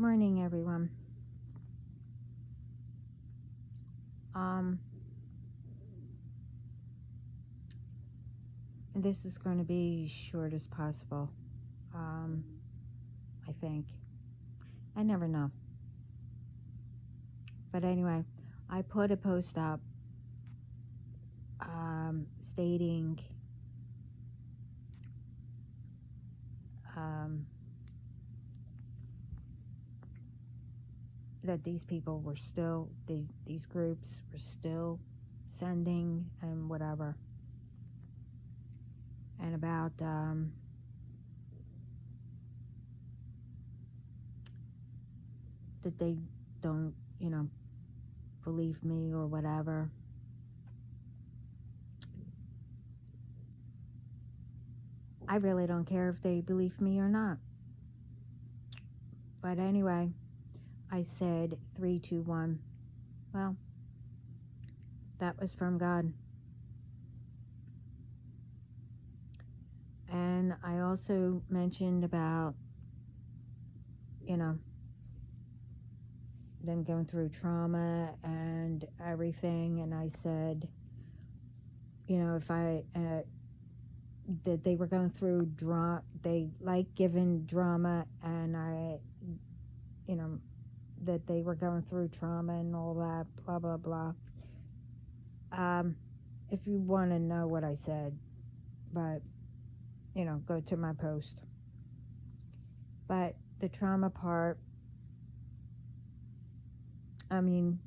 Morning, everyone. This is going to be short as possible. I think. I never know. But anyway, I put a post up stating that these people were still, these groups were still sending and whatever. And about that they don't, believe me or whatever. I really don't care if they believe me or not. But anyway, I said 3, 2, 1. Well, that was from God. And I also mentioned about, them going through trauma and everything. And I said, if I, that they were going through they like giving drama, and that they were going through trauma and all that, blah, blah, blah. If you want to know what I said, but, go to my post. But the trauma part, I'm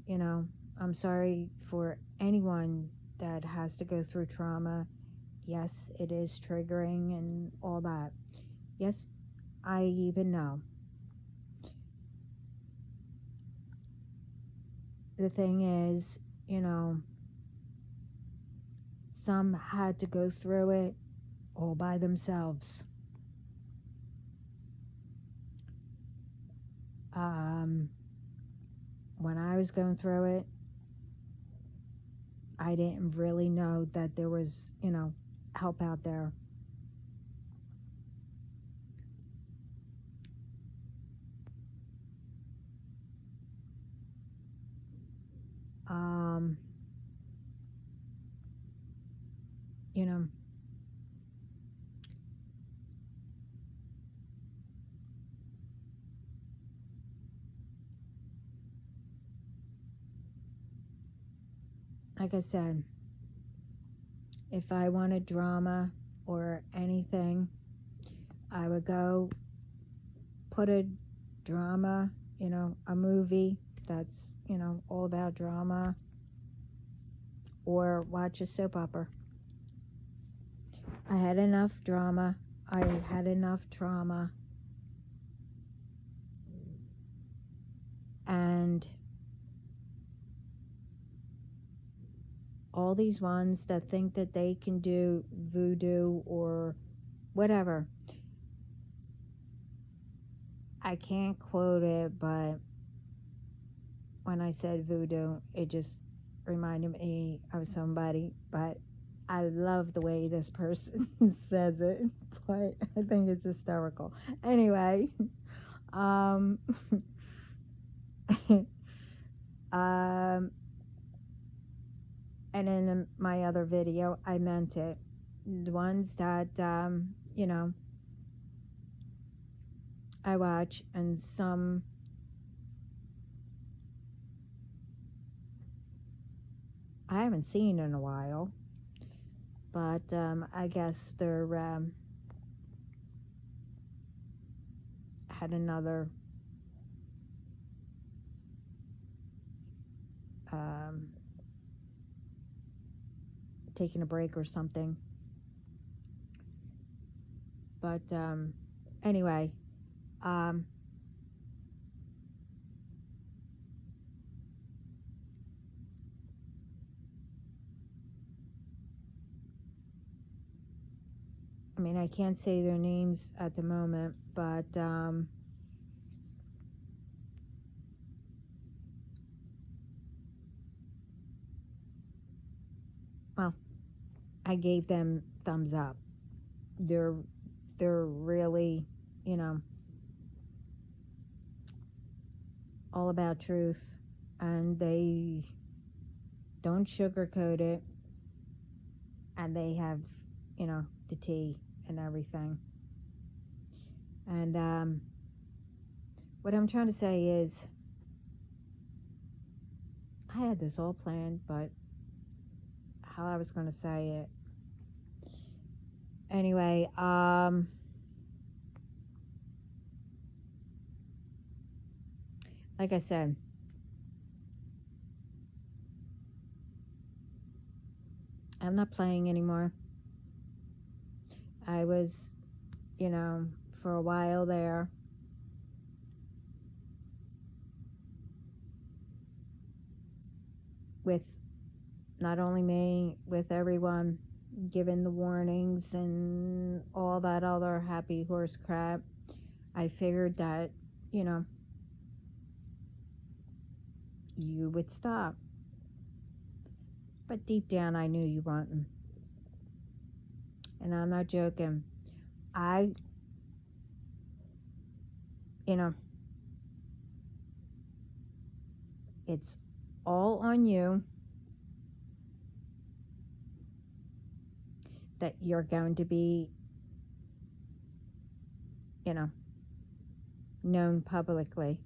sorry for anyone that has to go through trauma. Yes, it is triggering and all that. Yes, I even know. The thing is, some had to go through it all by themselves. When I was going through it, I didn't really know that there was, help out there. Like I said, if I wanted drama or anything, I would go put a drama, a movie that's, all about drama, or watch a soap opera. I had enough drama. I had enough trauma. And all these ones that think that they can do voodoo or whatever. I can't quote it, but when I said voodoo, it just reminded me of somebody. But I love the way this person says it, but I think it's hysterical. Anyway, and in my other video, I meant it. The ones that, I watch, and some I haven't seen in a while, but I guess they're had another taking a break or something. But anyway, I can't say their names at the moment, but well, I gave them thumbs up. They're really, all about truth, and they don't sugarcoat it, and they have, the tea and everything. And what I'm trying to say is, I had this all planned, but how I was going to say it. Anyway, like I said, I'm not playing anymore. I was, for a while there, with not only me, with everyone, given the warnings and all that other happy horse crap. I figured that, you would stop. But deep down, I knew you wouldn't. And I'm not joking. It's all on you that you're going to be, known publicly.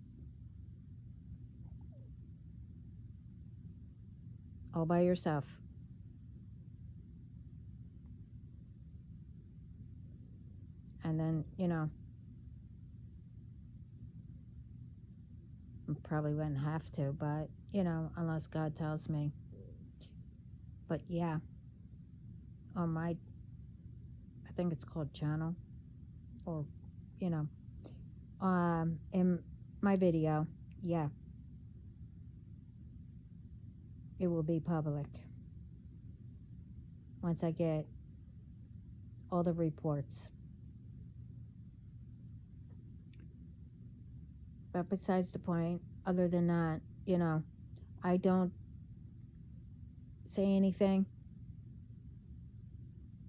All by yourself. And then, I probably wouldn't have to, but, unless God tells me. But yeah, on my, I think it's called channel, or, in my video, yeah, it will be public once I get all the reports. But besides the point, other than that, I don't say anything.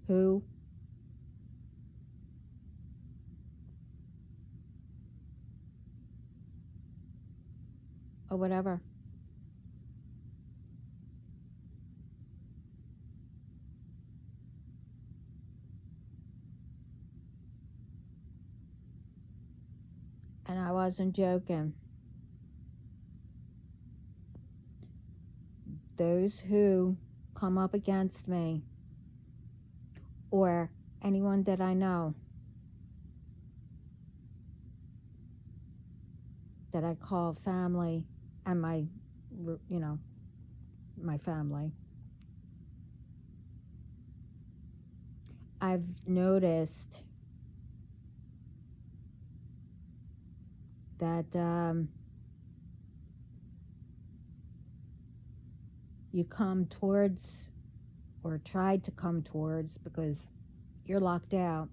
Who? Or whatever. And I wasn't joking. Those who come up against me, or anyone that I know, that I call family, and my family, I've noticed that you come towards, or try to come towards, because you're locked out.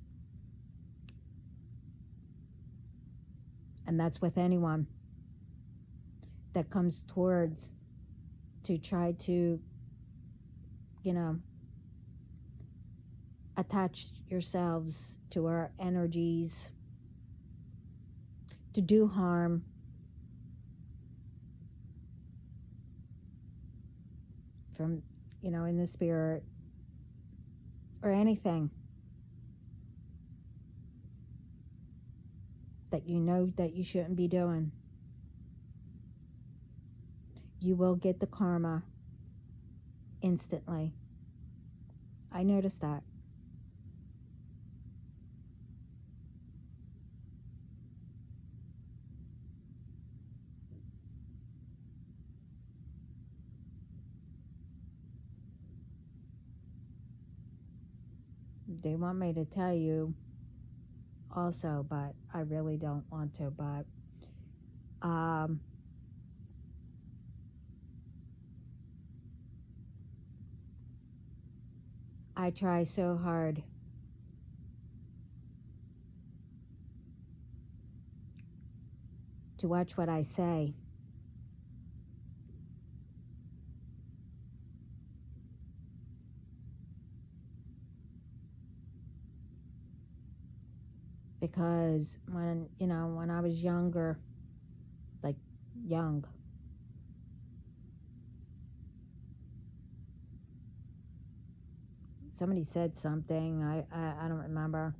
And that's with anyone that comes towards to try to, attach yourselves to our energies, to do harm. From, in the spirit, or anything that you know that you shouldn't be doing. You will get the karma instantly. I noticed that. They want me to tell you also, but I really don't want to. But I try so hard to watch what I say. Because when I was younger, like young. Somebody said something, I don't remember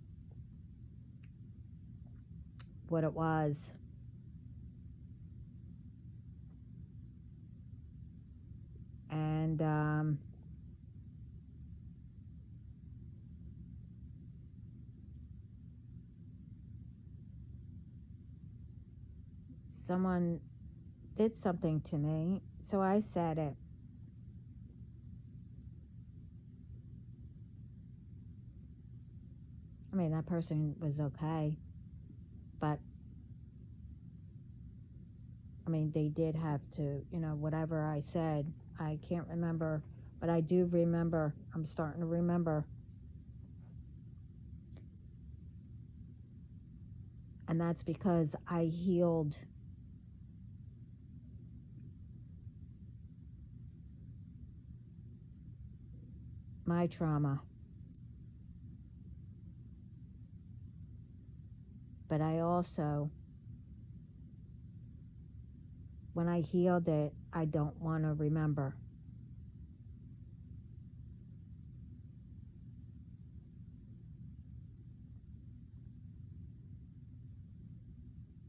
what it was. And someone did something to me, so I said it. I mean, that person was okay, but I mean, they did have to, whatever I said, I can't remember, but I do remember. I'm starting to remember. And that's because I healed my trauma. But I also, when I healed it, I don't want to remember.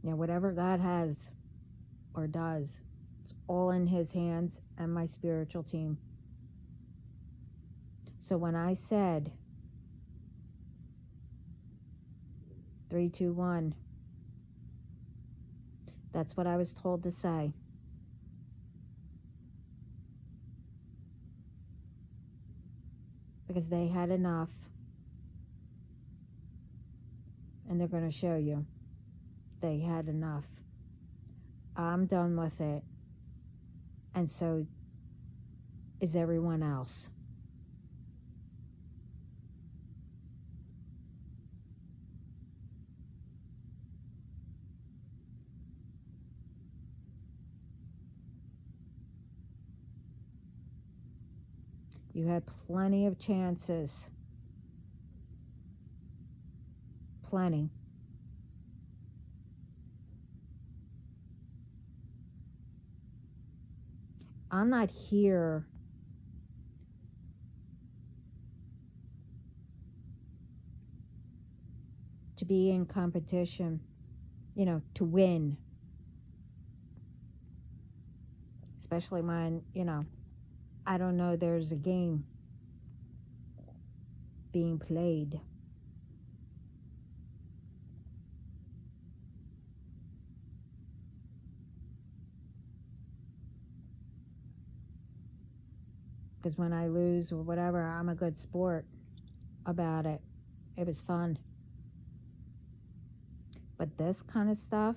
Whatever God has or does, it's all in His hands and my spiritual team. So when I said 3, 2, 1, that's what I was told to say. Because they had enough, and they're going to show you they had enough. I'm done with it, and so is everyone else. You had plenty of chances. Plenty. I'm not here to be in competition, to win. Especially when, I don't know there's a game being played. Because when I lose or whatever, I'm a good sport about it. It was fun. But this kind of stuff,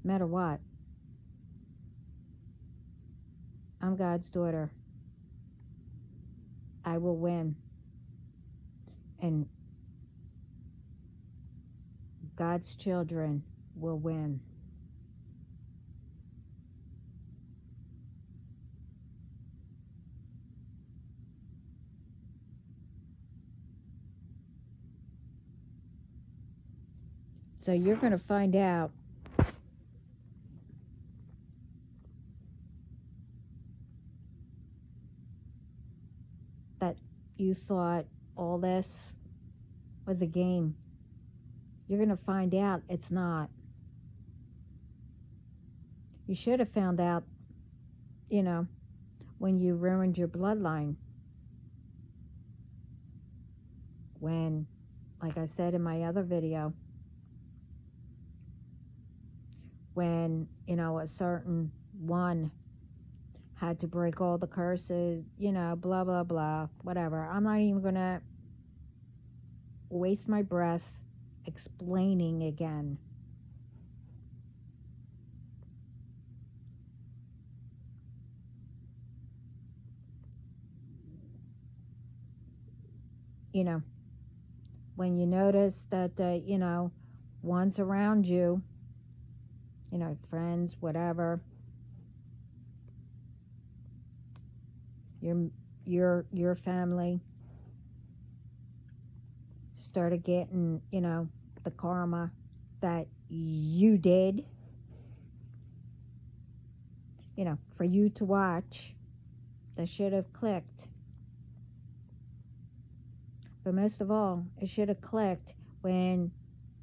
no matter what, I'm God's daughter. I will win. And God's children will win. So you're going to find out that you thought all this was a game. You're going to find out it's not. You should have found out, when you ruined your bloodline. When, like I said in my other video, when, a certain one had to break all the curses, blah, blah, blah, whatever. I'm not even going to waste my breath explaining again. When you notice that, one's around you, friends, whatever, your family, started getting, the karma that you did, for you to watch, that should have clicked. But most of all, it should have clicked when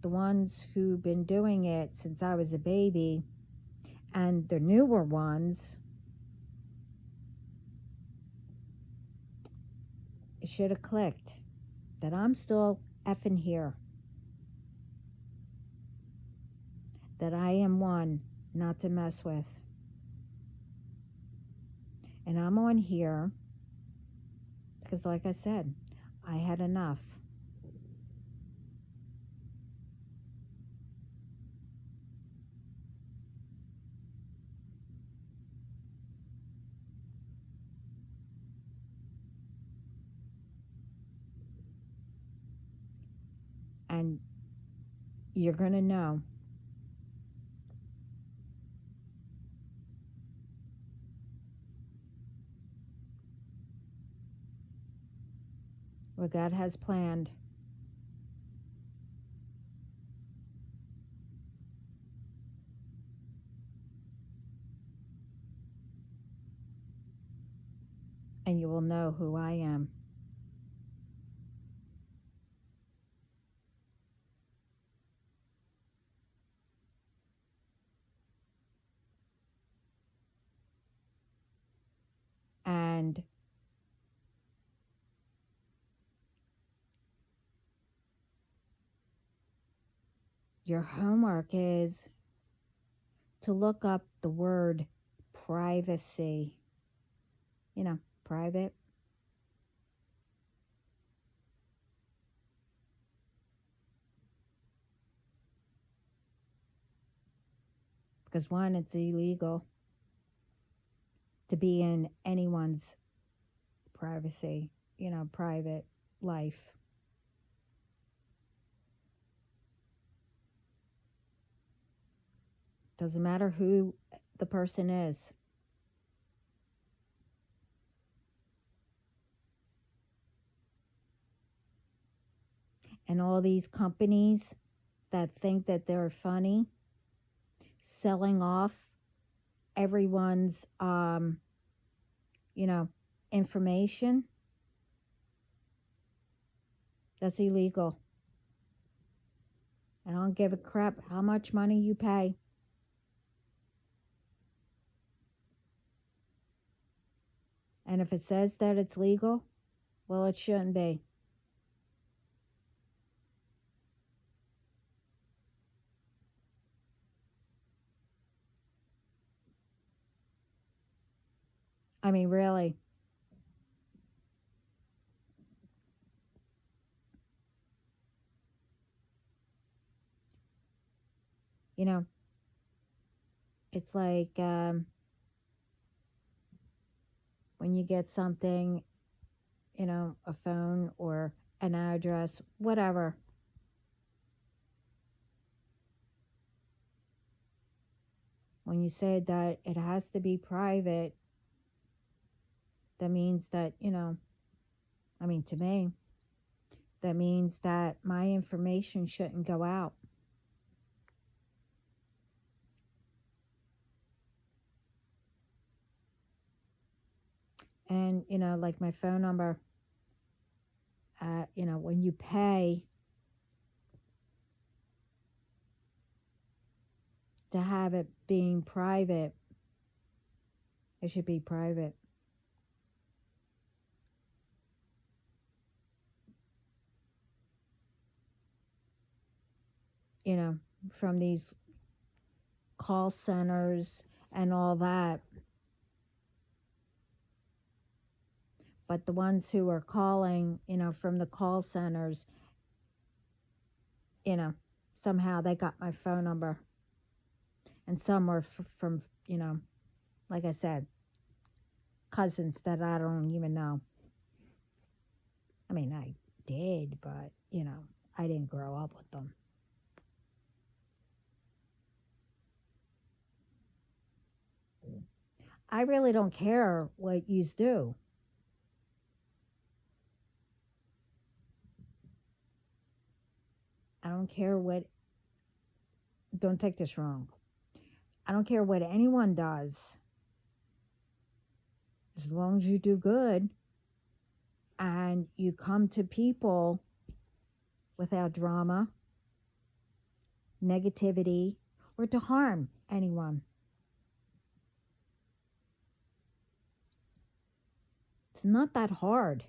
the ones who've been doing it since I was a baby and the newer ones, it should have clicked that I'm still effing here. That I am one not to mess with. And I'm on here because, like I said, I had enough. And you're going to know. What God has planned. And you will know who I am. And your homework is to look up the word privacy. Private. Because one, it's illegal to be in anyone's privacy, private life. Doesn't matter who the person is. And all these companies that think that they're funny, selling off everyone's, information, that's illegal. I don't give a crap how much money you pay. And if it says that it's legal, well, it shouldn't be. I mean, really. It's like when you get something, a phone or an address, whatever. When you say that it has to be private, that means that, to me, that means that my information shouldn't go out. And, like my phone number, when you pay to have it being private, it should be private. From these call centers and all that. But the ones who are calling, from the call centers, somehow they got my phone number. And some were from, like I said, cousins that I don't even know. I mean, I did, but, I didn't grow up with them. I really don't care what yous do. don't care what, don't take this wrong. I don't care what anyone does. As long as you do good and you come to people without drama, negativity, or to harm anyone. It's not that hard.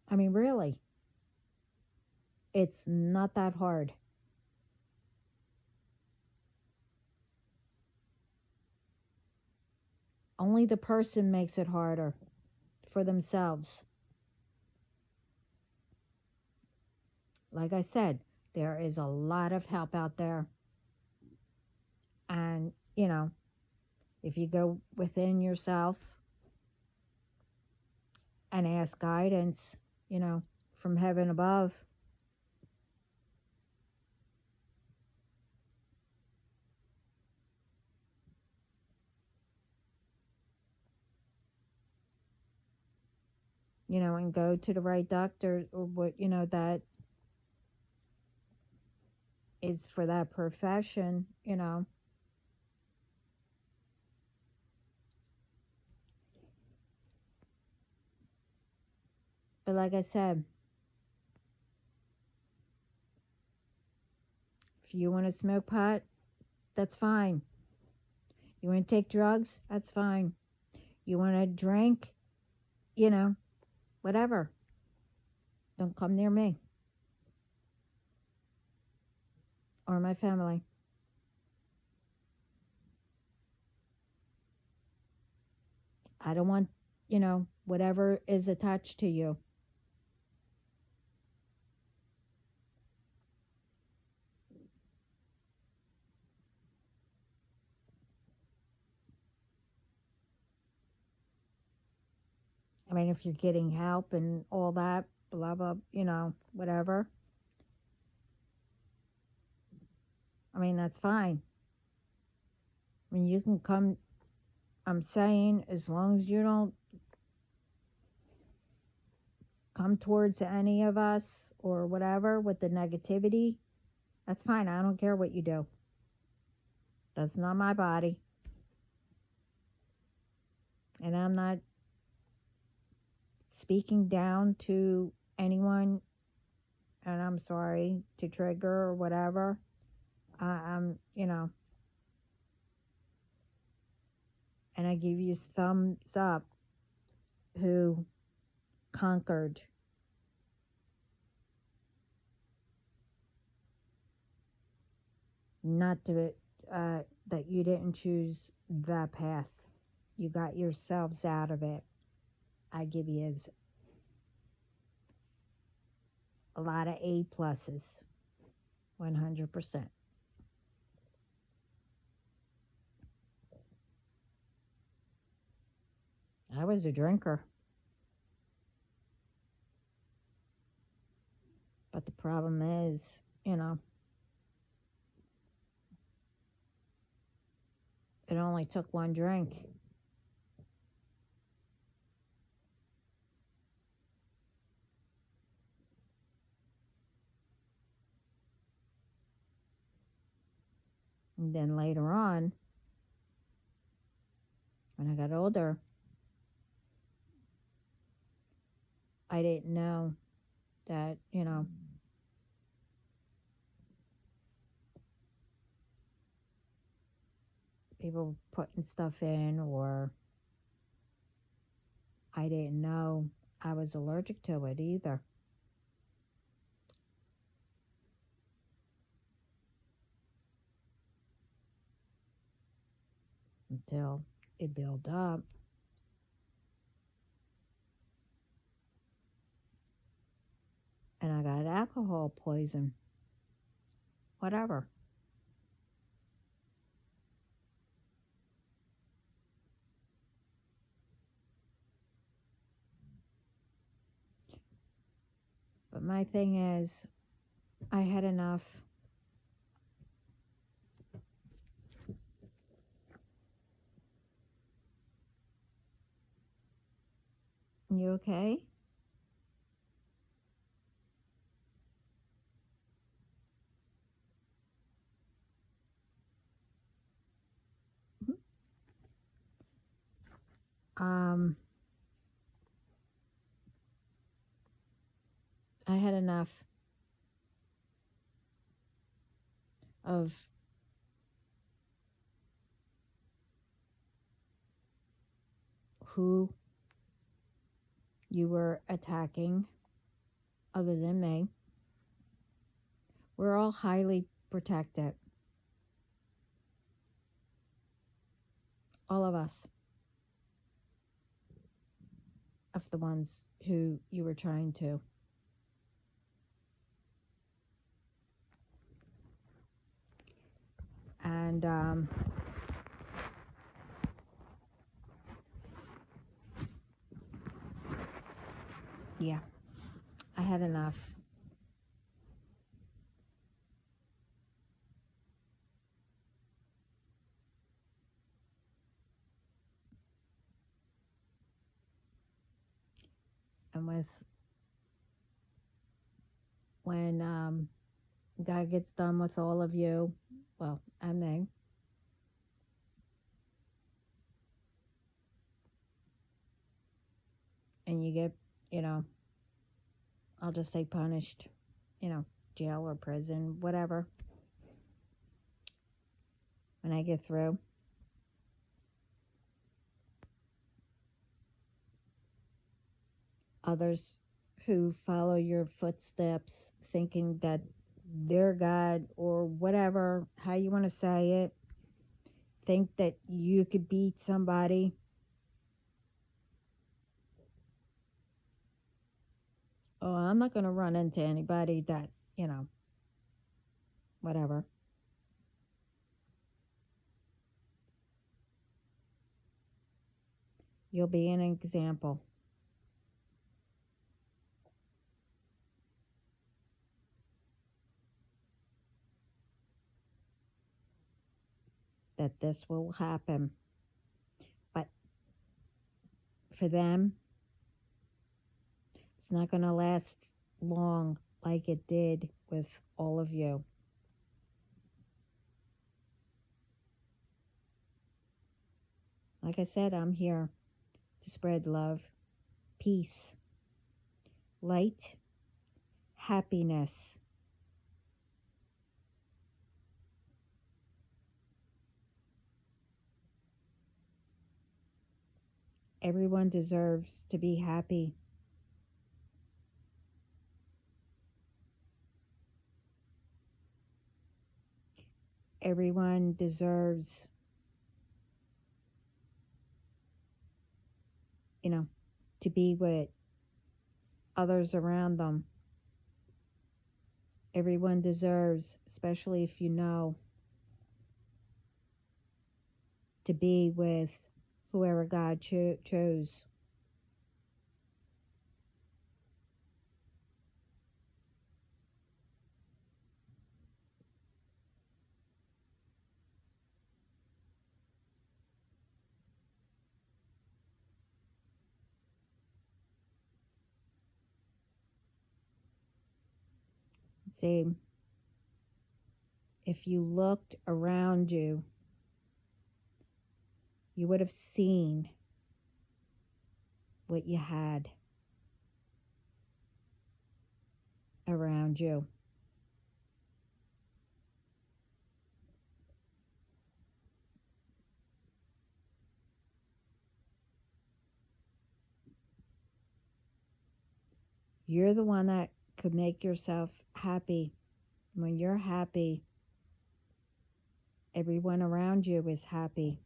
I mean, really, it's not that hard. Only the person makes it harder for themselves. Like I said, there is a lot of help out there. And, if you go within yourself and ask guidance, from heaven above, and go to the right doctor or what, that is for that profession, But like I said, if you want to smoke pot, that's fine. You want to take drugs, that's fine. You want to drink, whatever. Don't come near me or my family. I don't want, whatever is attached to you. I mean, if you're getting help and all that, blah, blah, whatever. I mean, that's fine. I mean, you can come, I'm saying, as long as you don't come towards any of us or whatever with the negativity, that's fine. I don't care what you do. That's not my body. And I'm not speaking down to anyone, and I'm sorry to trigger or whatever. I'm, and I give you thumbs up who conquered. Not that you didn't choose that path. You got yourselves out of it. I give you a lot of A pluses, 100%. I was a drinker. But the problem is, it only took one drink. And then later on, when I got older, I didn't know that, people putting stuff in, or I didn't know I was allergic to it either. Until it built up. And I got alcohol poison. Whatever. But my thing is, I had enough. You okay? Um, I had enough of who you were attacking other than me. We're all highly protected. All of us. Of the ones who you were trying to. And yeah, I had enough. And when God gets done with all of you, well, and me, and you get, you know, I'll just say punished, jail or prison, whatever. When I get through, others who follow your footsteps thinking that they're God or whatever, how you want to say it, think that you could beat somebody. Oh, I'm not going to run into anybody that, whatever. You'll be an example. That this will happen. But for them, it's not going to last long like it did with all of you. Like I said, I'm here to spread love, peace, light, happiness. Everyone deserves to be happy. Everyone deserves, to be with others around them. Everyone deserves, especially if you know, to be with whoever God chose. See, if you looked around you, you would have seen what you had around you. You're the one that could make yourself happy. When you're happy, everyone around you is happy.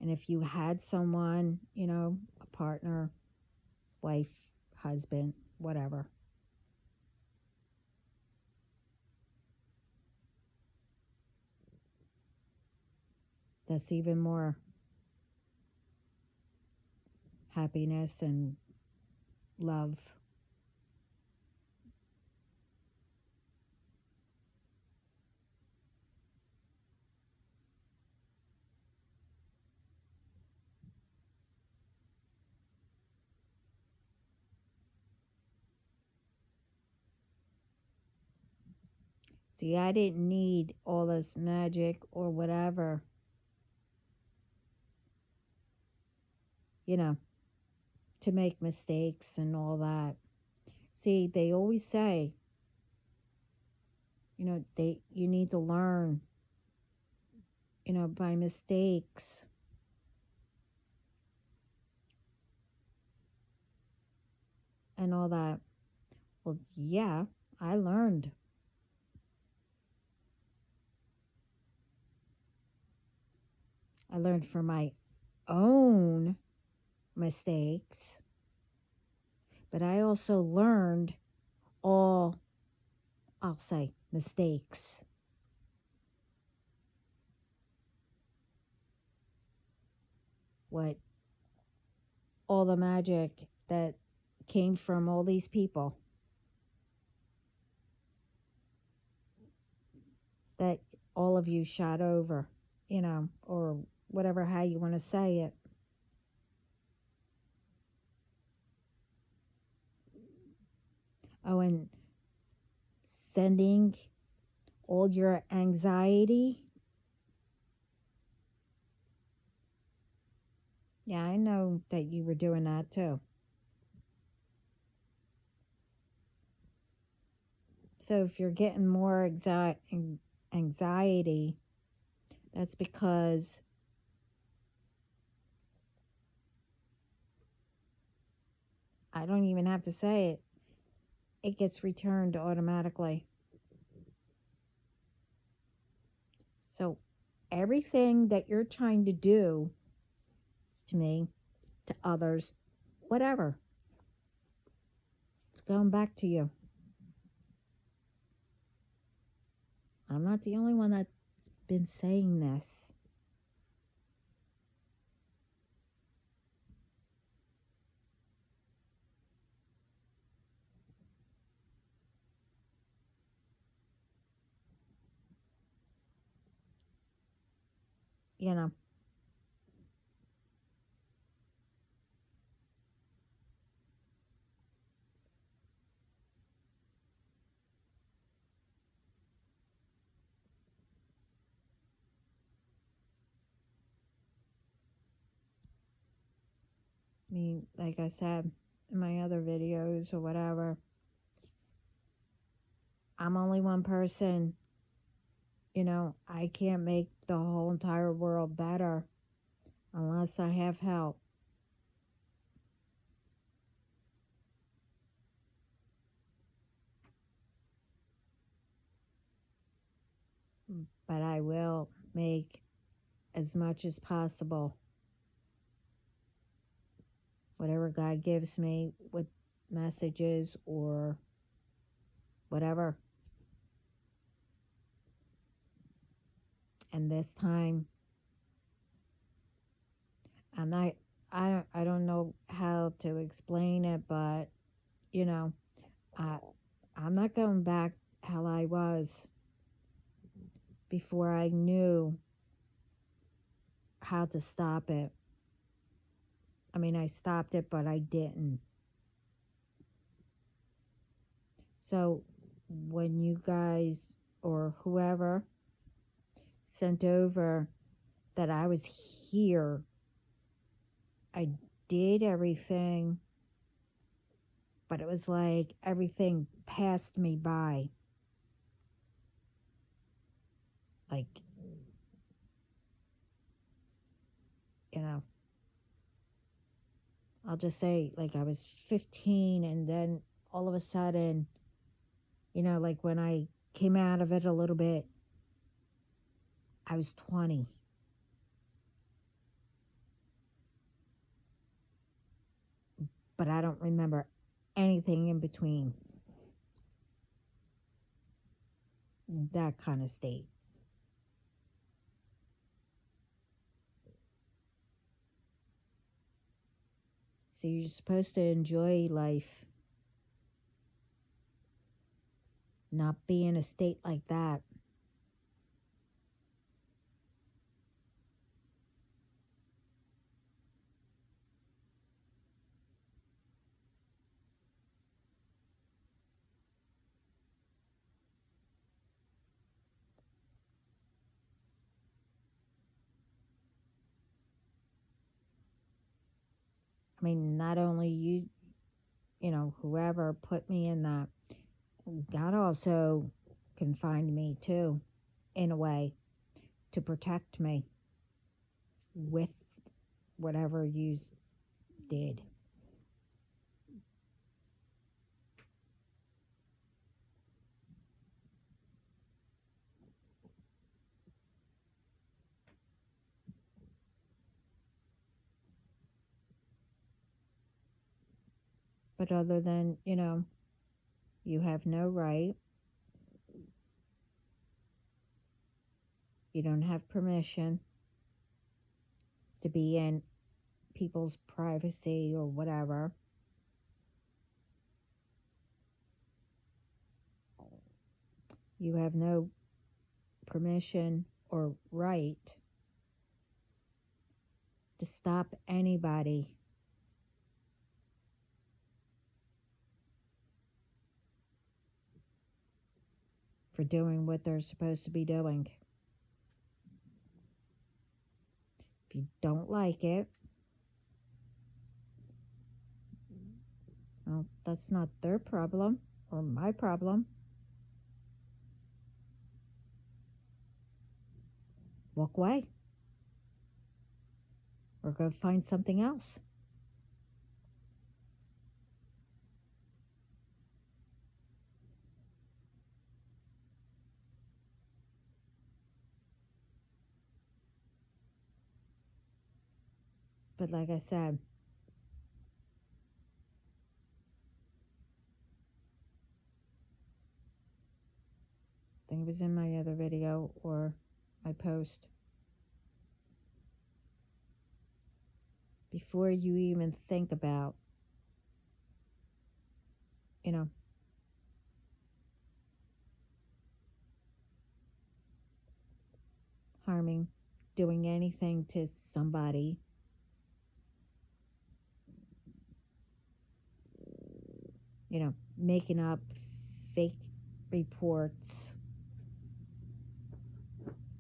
And if you had someone, a partner, wife, husband, whatever, that's even more happiness and love. See, I didn't need all this magic or whatever. you know, to make mistakes and all that. See, they always say, you need to learn, by mistakes. And all that. Well, yeah, I learned. I learned from my own mistakes, but I also learned all, I'll say, mistakes. What all the magic that came from all these people that all of you shot over, or whatever, how you want to say it. Oh, and sending all your anxiety. Yeah, I know that you were doing that too. So if you're getting more anxiety, that's because I don't even have to say it. It gets returned automatically. So everything that you're trying to do to me, to others, whatever, it's going back to you. I'm not the only one that's been saying this. You know, I mean, like I said in my other videos or whatever, I'm only one person. I can't make the whole entire world better unless I have help. But I will make as much as possible. Whatever God gives me with messages or whatever. And this time, I don't know how to explain it, but, I, I'm not going back how I was before I knew how to stop it. I mean, I stopped it, but I didn't. So when you guys or whoever sent over that I was here, I did everything, but it was like everything passed me by. Like, I'll just say, like, I was 15, and then all of a sudden, like when I came out of it a little bit, I was 20. But I don't remember anything in between that kind of state. So you're supposed to enjoy life, not be in a state like that. mean, not only whoever put me in that, God also confined me too, in a way, to protect me with whatever you did. But other than, you have no right, you don't have permission to be in people's privacy or whatever. You have no permission or right to stop anybody for doing what they're supposed to be doing. If you don't like it, well, that's not their problem or my problem. Walk away. Or go find something else. But like I said, I think it was in my other video or my post. Before you even think about, harming, doing anything to somebody, making up fake reports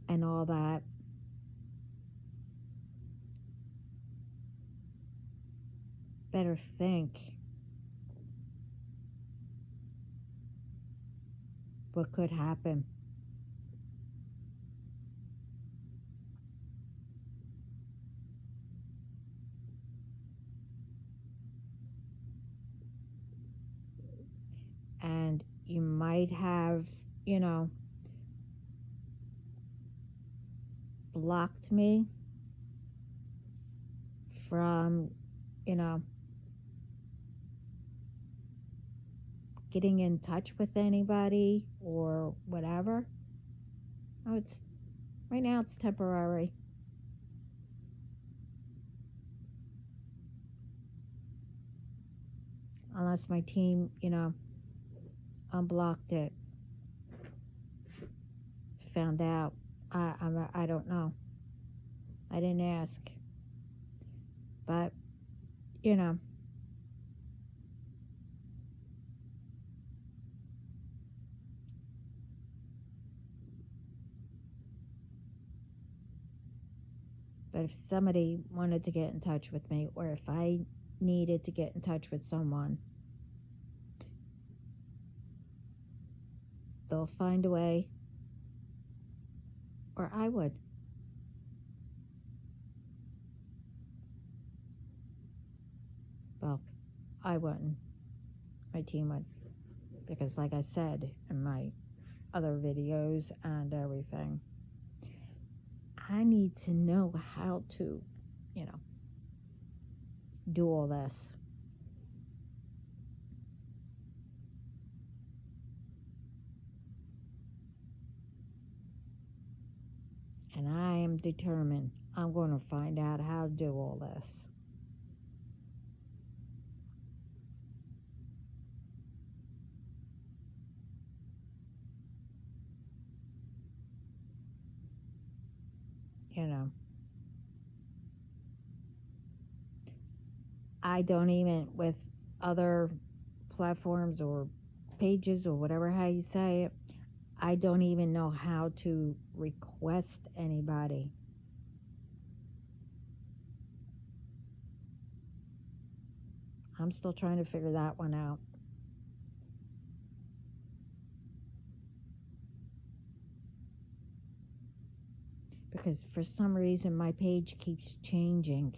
and all that, better think what could happen. And you might have, blocked me from, getting in touch with anybody or whatever. Oh, right now it's temporary. Unless my team, unblocked it. Found out. I don't know. I didn't ask. But, but if somebody wanted to get in touch with me, or if I needed to get in touch with someone, they'll find a way, or I would. Well, I wouldn't. My team would. Because like I said in my other videos and everything, I need to know how to, do all this. And I am determined. I'm going to find out how to do all this. I don't even, with other platforms or pages or whatever how you say it, I don't even know how to request anybody. I'm still trying to figure that one out. Because for some reason my page keeps changing.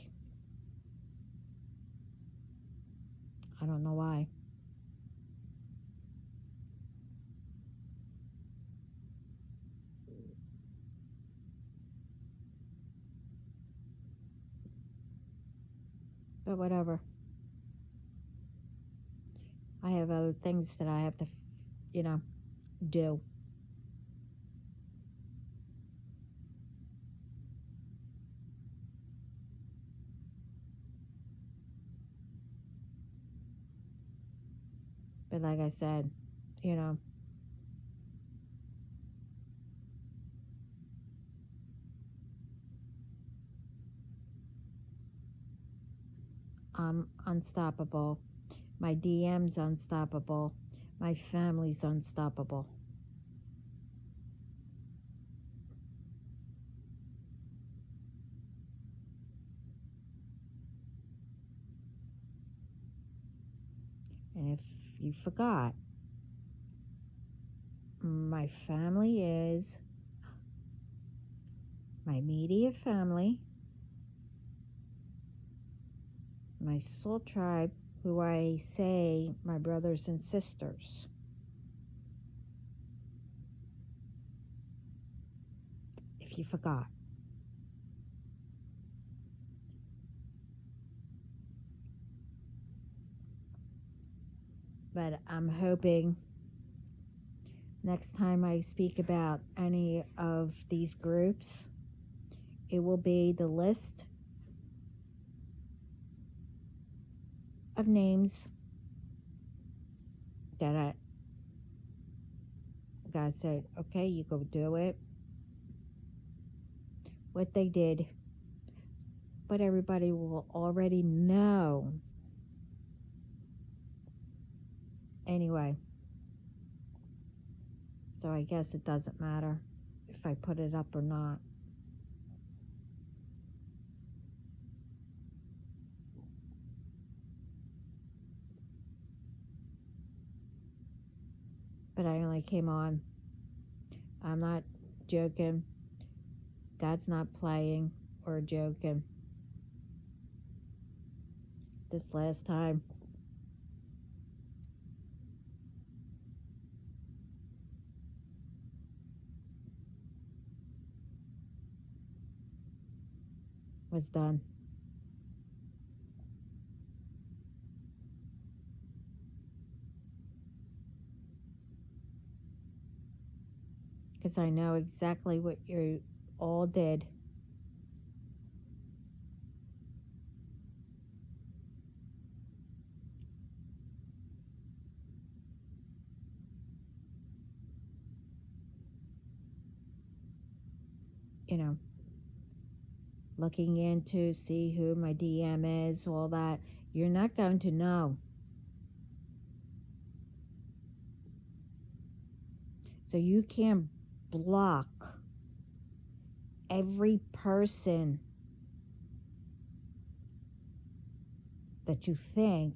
I don't know why. But whatever. I have other things that I have to, do. But like I said, I'm unstoppable. My DM's unstoppable. My family's unstoppable. And if you forgot, my family is my immediate family, my soul tribe, who I say my brothers and sisters. If you forgot. But I'm hoping next time I speak about any of these groups, it will be the list of names that God said, okay, you go do it. What they did. But everybody will already know. Anyway. So I guess it doesn't matter if I put it up or not. But I only came on. I'm not joking. God's not playing or joking. This last time. Was done. Because I know exactly what you all did. Looking into, see who my DM is, all that. You're not going to know. So you can't block every person that you think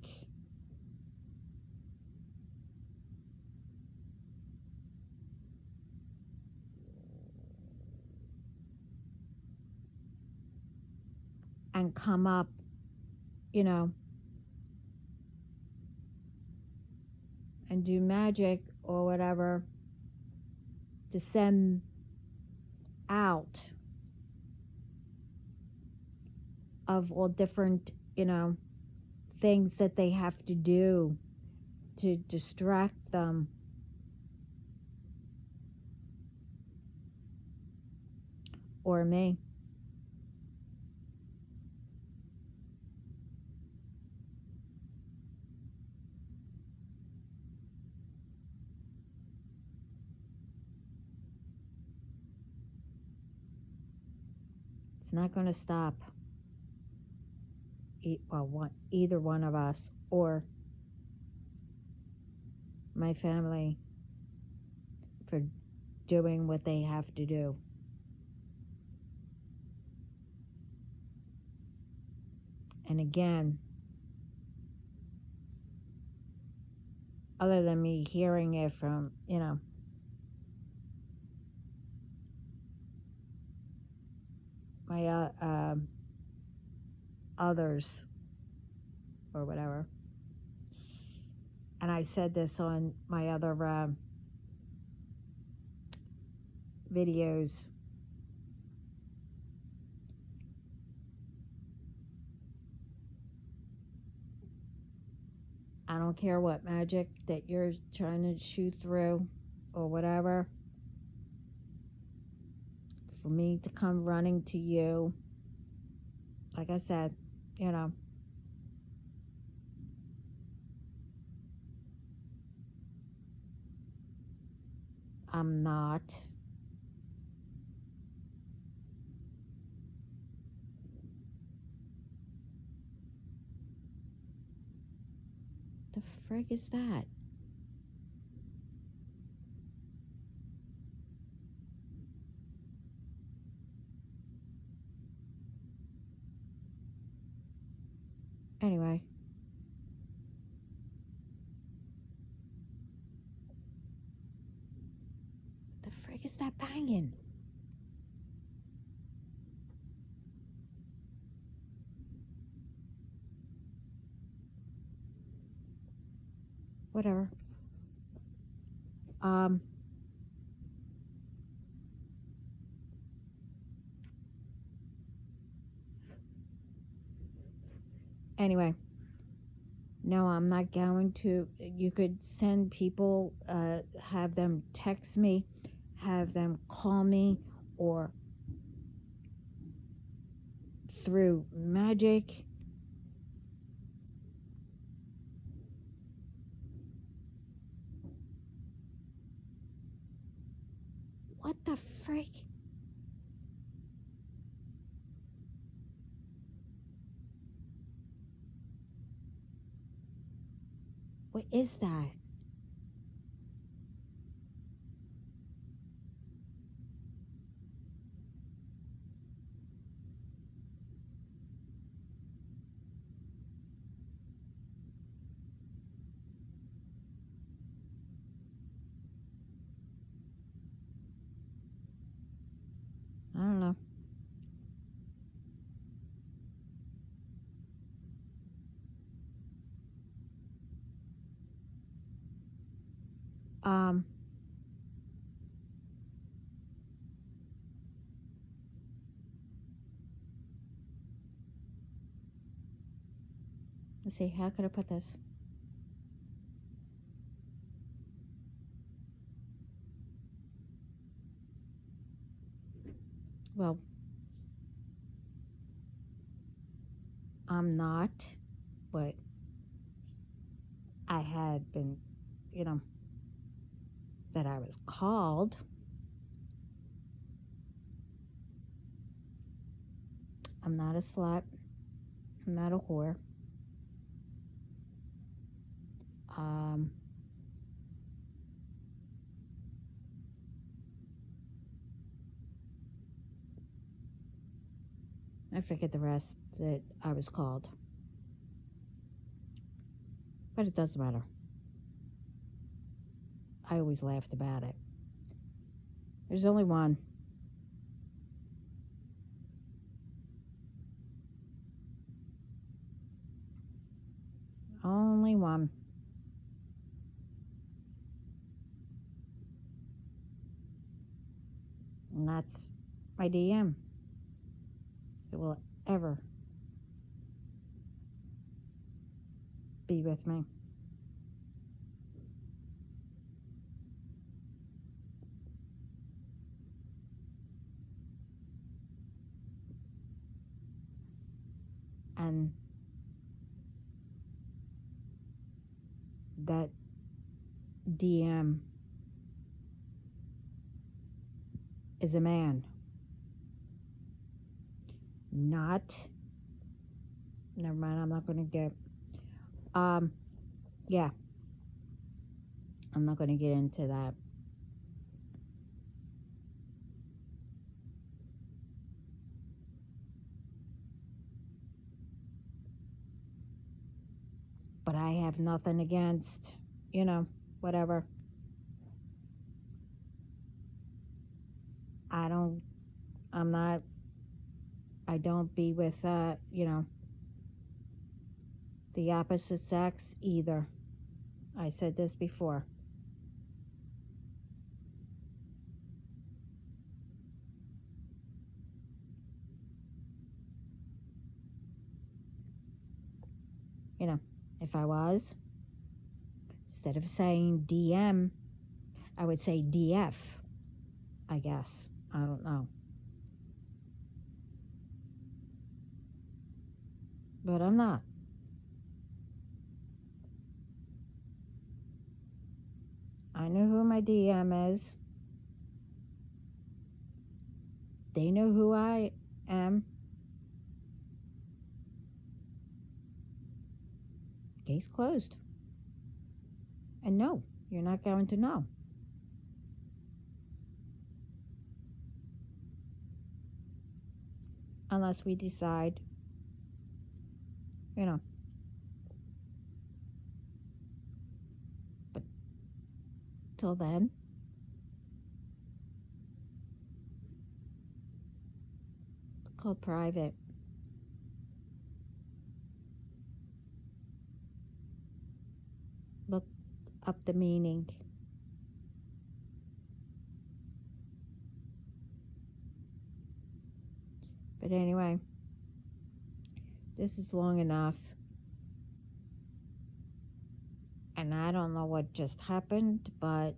and come up, and do magic or whatever to send out of all different, things that they have to do to distract them. Or me. It's not going to stop either one of us or my family for doing what they have to do. And again, other than me hearing it from, my others or whatever. And I said this on my other videos. I don't care what magic that you're trying to shoot through or whatever. For me to come running to you, like I said, I'm not. The frig is that? Anyway. The frig is that banging? Whatever. Anyway, no, I'm not going to. You could send people, have them text me, have them call me, or through magic. What the frick? What is that? I don't know. Let's see, how could I put this? Well, I'm not, but I had been, that I was called. I'm not a slut. I'm not a whore. I forget the rest that I was called. But it doesn't matter. I always laughed about it. There's only one. Only one. And that's my DM. It will ever be with me. And that DM is a man. Not, never mind, I'm not going to get, yeah, I'm not going to get into that. But I have nothing against whatever. I don't, I'm not, I don't be with, the opposite sex either. I said this before. If I was, instead of saying DM, I would say DF, I guess. I don't know. But I'm not. I know who my DM is. They know who I am. Case closed. And no, you're not going to know. Unless we decide, But till then, it's called private. Look up the meaning. But anyway, this is long enough. And I don't know what just happened, but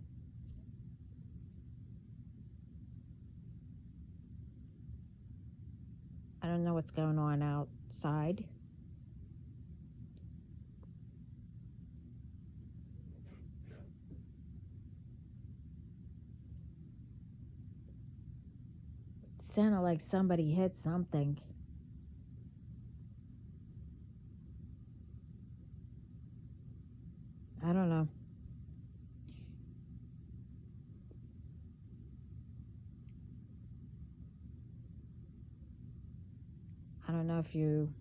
I don't know what's going on outside. It sounded like somebody hit something. I don't know. I don't know if you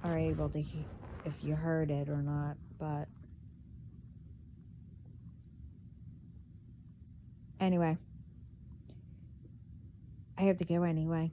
are able to hear, if you heard it or not, but anyway, I have to go anyway.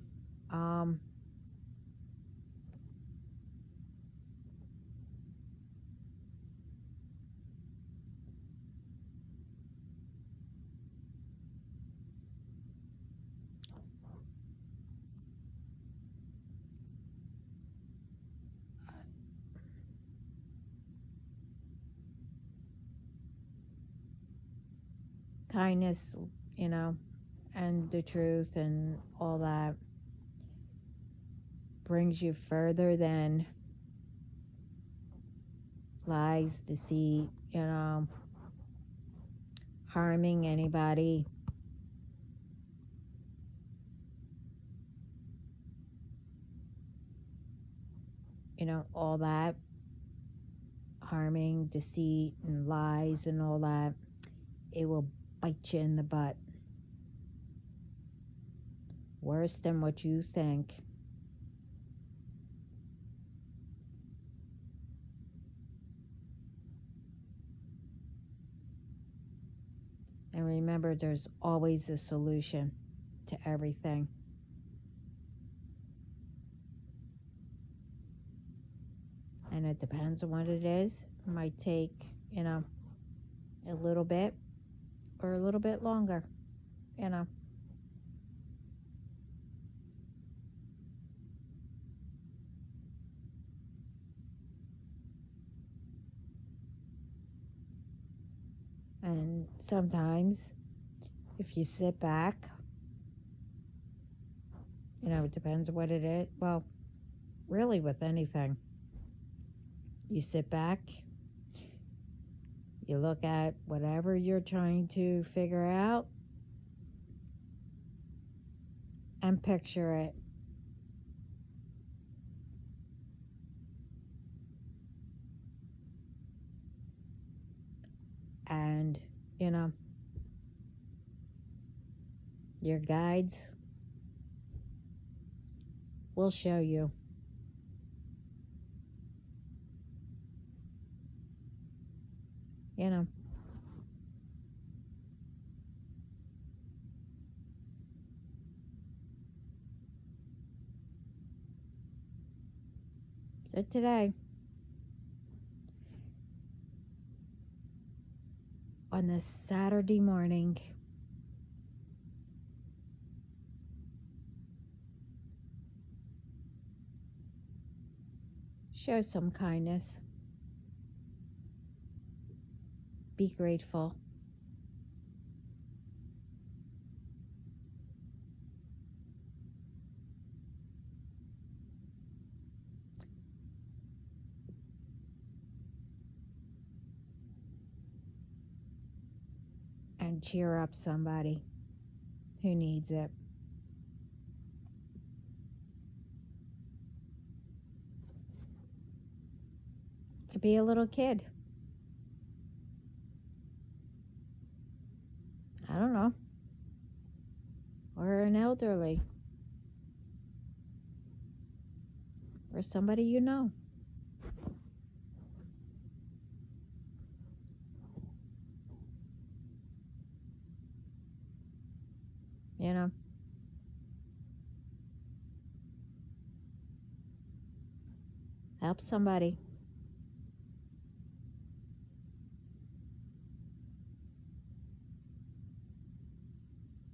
Kindness, and the truth and all that brings you further than lies, deceit, harming anybody. All that harming, deceit, and lies and all that, it will bite you in the butt. Worse than what you think. And remember, there's always a solution to everything. And it depends on what it is. It might take, a little bit or a little bit longer, And sometimes, if you sit back, it depends on what it is. Well, really with anything. You sit back, you look at whatever you're trying to figure out, and picture it. And, your guides will show you. you know. So today, on this Saturday morning, show some kindness. Be grateful. And cheer up somebody who needs it. Could be a little kid. I don't know. Or an elderly. Or somebody you know. You know. Help somebody.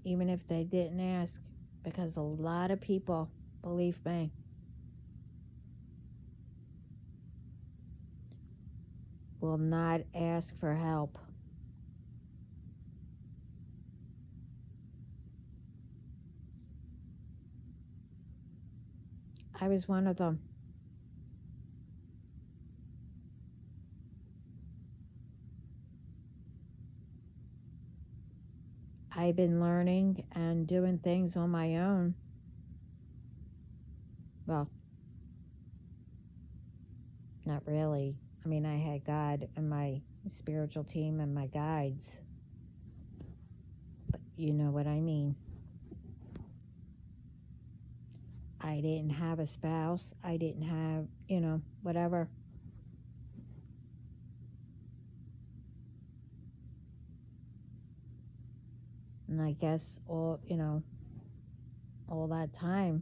Even if they didn't ask. Because a lot of people, believe me, will not ask for help. I was one of them. I've been learning and doing things on my own. Well, not really. I mean, I had God and my spiritual team and my guides. But you know what I mean. I didn't have a spouse. I didn't have, whatever. And I guess all that time,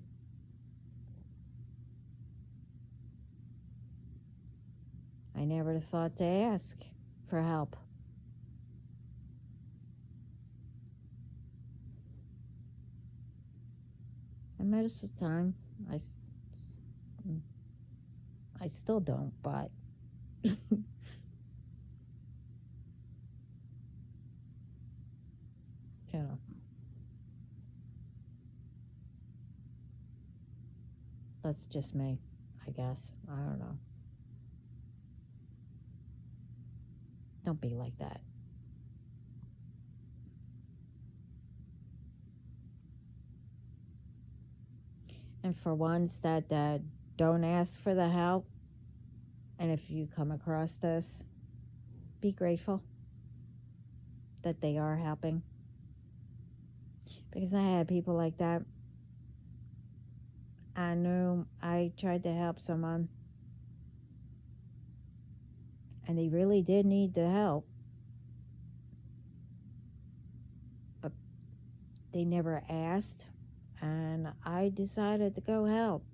I never thought to ask for help. And most of the time, I still don't, but that's just me, I guess. I don't know. Don't be like that. And for ones that don't ask for the help, and if you come across this, be grateful that they are helping. Because I had people like that. I knew I tried to help someone, and they really did need the help, but they never asked, and I decided to go help.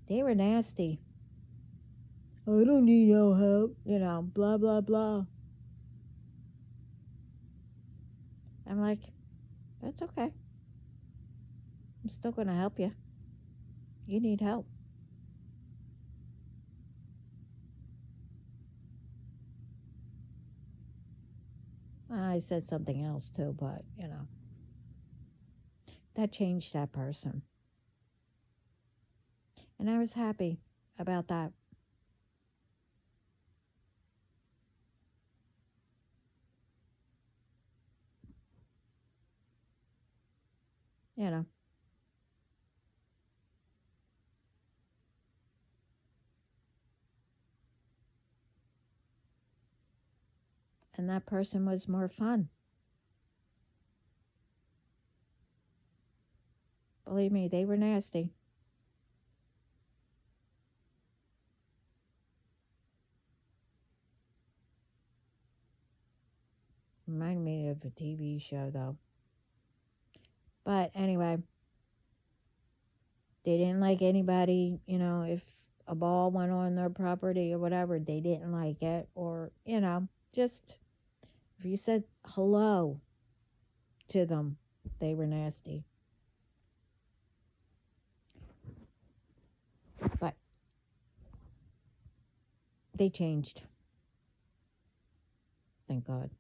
They were nasty. I don't need no help, blah, blah, blah. I'm like, that's okay. I'm still going to help you. You need help. I said something else too, but, that changed that person. And I was happy about that. And that person was more fun. Believe me, they were nasty. Remind me of a TV show, though. But anyway, they didn't like anybody, if a ball went on their property or whatever, they didn't like it. Or, just if you said hello to them, they were nasty. But they changed. Thank God.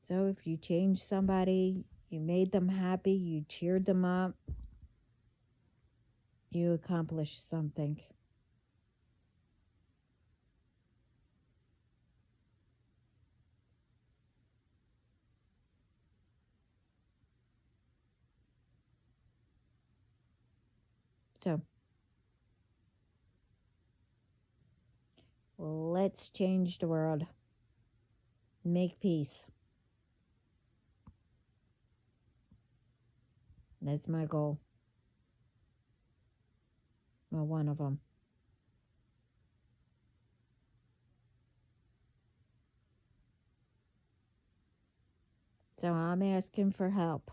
So if you changed somebody, you made them happy, you cheered them up, you accomplished something. So let's change the world. Make peace. That's my goal. Well, one of them. So I'm asking for help.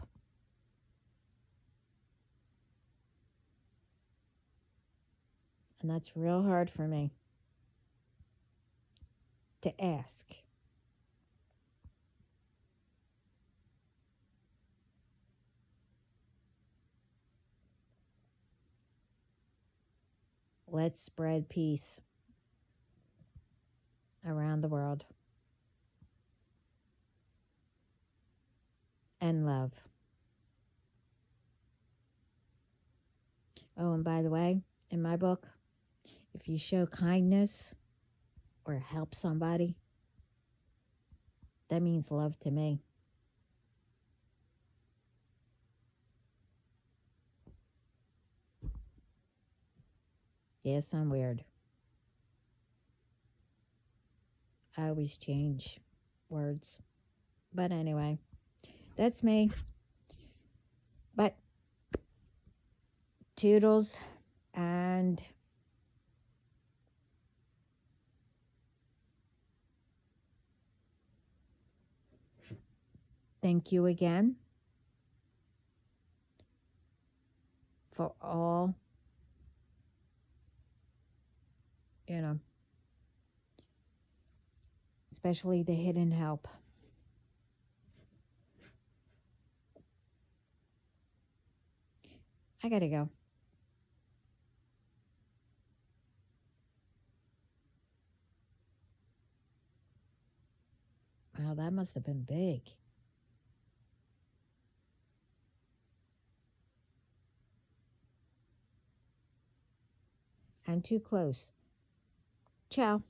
And that's real hard for me to ask. Let's spread peace around the world and love. Oh, and by the way, in my book, if you show kindness or help somebody, that means love to me. Yes, I'm weird. I always change words. But anyway, that's me. But toodles, and thank you again for all, especially the hidden help. I gotta go. Wow, that must have been big. And too close. Ciao.